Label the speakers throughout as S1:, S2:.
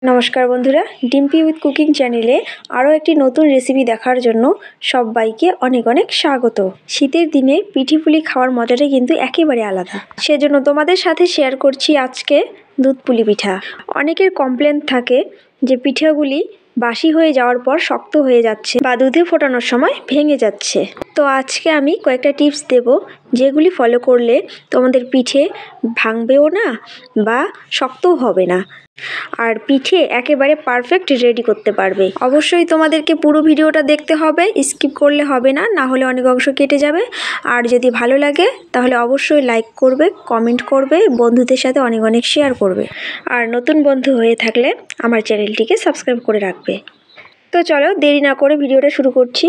S1: নমস্কার বন্ধুরা, Dimpy with cooking চ্যানেলে আরও একটি নতুন রেসিপি দেখার জন্য সবাইকে অনেক অনেক স্বাগত। শীতের দিনে পিঠে পুলি খাওয়ার মজাটাই কিন্তু একেবারে আলাদা। সেজন্য তোমাদের সাথে শেয়ার করছি আজকে দুধ পুলি পিঠা। অনেকের কমপ্লেন থাকে যে পিঠাগুলি বাসি হয়ে যাওয়ার পর শক্ত হয়ে যাচ্ছে বা দুধে ফোটানোর সময় ভেঙে যাচ্ছে। তো আজকে আমি কয়েকটা টিপস দেব যেগুলি ফলো করলে তোমাদের পিঠে ভাঙবেও না বা শক্তও হবে না, আর পিঠে একেবারে পারফেক্ট রেডি করতে পারবে। অবশ্যই তোমাদেরকে পুরো ভিডিওটা দেখতে হবে, স্কিপ করলে হবে না, না হলে অনেক অংশ কেটে যাবে। আর যদি ভালো লাগে তাহলে অবশ্যই লাইক করবে, কমেন্ট করবে, বন্ধুদের সাথে অনেক অনেক শেয়ার করবে। আর নতুন বন্ধু হয়ে থাকলে আমার চ্যানেলটিকে সাবস্ক্রাইব করে রাখবে। তো চলো দেরি না করে ভিডিওটা শুরু করছি।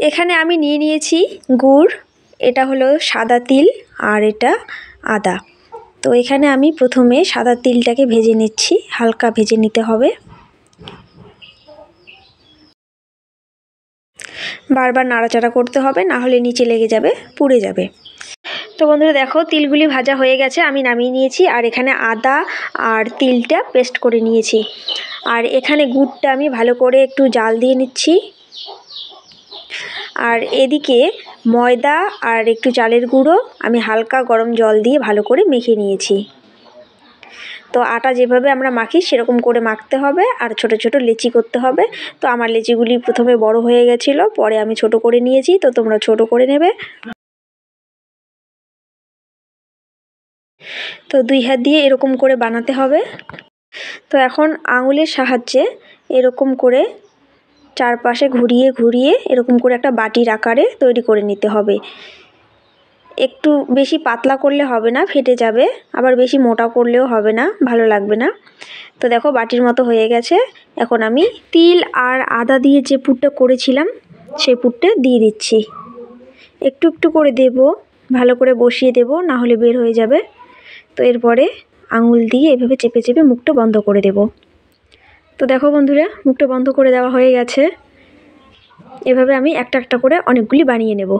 S1: এখানে আমি নিয়ে নিয়েছি গুড়, এটা হলো সাদা তিল, আর এটা আদা। তো এখানে আমি প্রথমে সাদা তিলটাকে ভেজে নিচ্ছি, হালকা ভেজে নিতে হবে। বারবার নাড়াচাড়া করতে হবে, না হলে নিচে লেগে যাবে, পুড়ে যাবে। তো বন্ধুরা দেখো, তিলগুলি ভাজা হয়ে গেছে, আমি নামিয়ে নিয়েছি। আর এখানে আদা আর তিলটা পেস্ট করে নিয়েছি। আর এখানে গুড়টা আমি ভালো করে একটু জাল দিয়ে নিচ্ছি। আর এদিকে ময়দা আর একটু চালের গুঁড়ো আমি হালকা গরম জল দিয়ে ভালো করে মেখে নিয়েছি। তো আটা যেভাবে আমরা মাখি সেরকম করে মাখতে হবে, আর ছোট ছোট লেচি করতে হবে। তো আমার লেচিগুলি প্রথমে বড় হয়ে গেছিলো, পরে আমি ছোট করে নিয়েছি, তো তোমরা ছোট করে নেবে। তো দুই হাত দিয়ে এরকম করে বানাতে হবে। তো এখন আঙুলের সাহায্যে এরকম করে চারপাশে ঘুরিয়ে ঘুরিয়ে এরকম করে একটা বাটির আকারে তৈরি করে নিতে হবে। একটু বেশি পাতলা করলে হবে না, ফেটে যাবে, আবার বেশি মোটা করলেও হবে না, ভালো লাগবে না। তো দেখো বাটির মতো হয়ে গেছে। এখন আমি তিল আর আদা দিয়ে যে পুরটা করেছিলাম সেই পুরটা দিয়ে দিচ্ছি। একটু একটু করে দেব, ভালো করে বসিয়ে দেব, না হলে বের হয়ে যাবে। তো এরপরে আঙুল দিয়ে এভাবে চেপে চেপে মুখটা বন্ধ করে দেব। তো দেখো বন্ধুরা, মুখটা বন্ধ করে দেওয়া হয়ে গেছে। এভাবে আমি একটা একটা করে অনেকগুলি বানিয়ে নেব।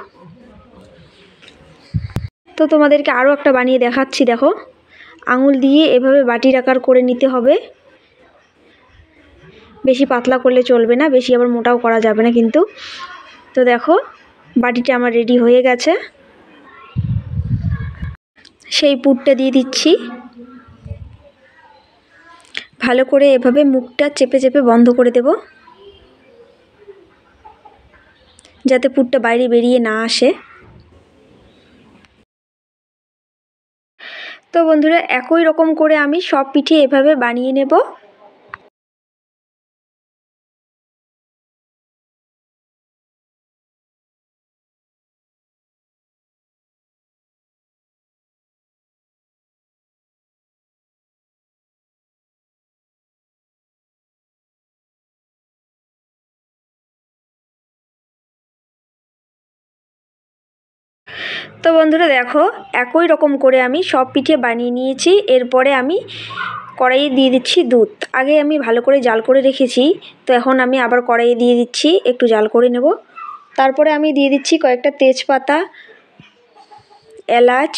S1: তো তোমাদেরকে আরও একটা বানিয়ে দেখাচ্ছি। দেখো, আঙুল দিয়ে এভাবে বাটির আকার করে নিতে হবে। বেশি পাতলা করলে চলবে না, বেশি আবার মোটাও করা যাবে না কিন্তু। তো দেখো বাটিটা আমার রেডি হয়ে গেছে। সেই পুরটা দিয়ে দিচ্ছি। ভালো করে এভাবে মুখটা চেপে চেপে বন্ধ করে দেব, যাতে পুরটা বাইরে বেরিয়ে না আসে। তো বন্ধুরা একই রকম করে আমি সব পিঠে এভাবে বানিয়ে নেব। তো বন্ধুরা দেখো, একই রকম করে আমি সব পিঠে বানিয়ে নিয়েছি। এরপরে আমি কড়াইয়ে দিয়ে দিচ্ছি দুধ। আগে আমি ভালো করে জাল করে রেখেছি, তো এখন আমি আবার কড়াইয়ে দিয়ে দিচ্ছি, একটু জাল করে নেব। তারপরে আমি দিয়ে দিচ্ছি কয়েকটা তেজপাতা, এলাচ।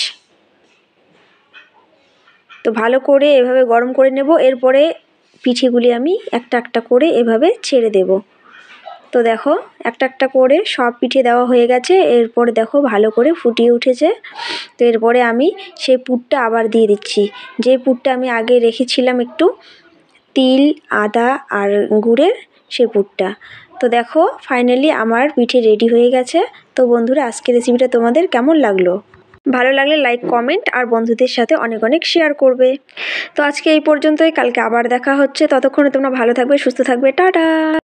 S1: তো ভালো করে এভাবে গরম করে নেব। এরপরে পিঠেগুলি আমি একটা একটা করে এভাবে ছেড়ে দেব। তো দেখো একটা একটা করে সব পিঠে দেওয়া হয়ে গেছে। এরপরে দেখো ভালো করে ফুটিয়ে উঠেছে। তো এরপরে আমি সেই পুরটা আবার দিয়ে দিচ্ছি, যে পুরটা আমি আগে রেখেছিলাম একটু তিল, আদা আর গুড়ের, সেই পুরটা। তো দেখো ফাইনালি আমার পিঠে রেডি হয়ে গেছে। তো বন্ধুরা আজকের রেসিপিটা তোমাদের কেমন লাগলো? ভালো লাগলে লাইক, কমেন্ট আর বন্ধুদের সাথে অনেক অনেক শেয়ার করবে। তো আজকে এই পর্যন্তই, কালকে আবার দেখা হচ্ছে। ততক্ষণে তোমরা ভালো থাকবে, সুস্থ থাকবে, টাটা।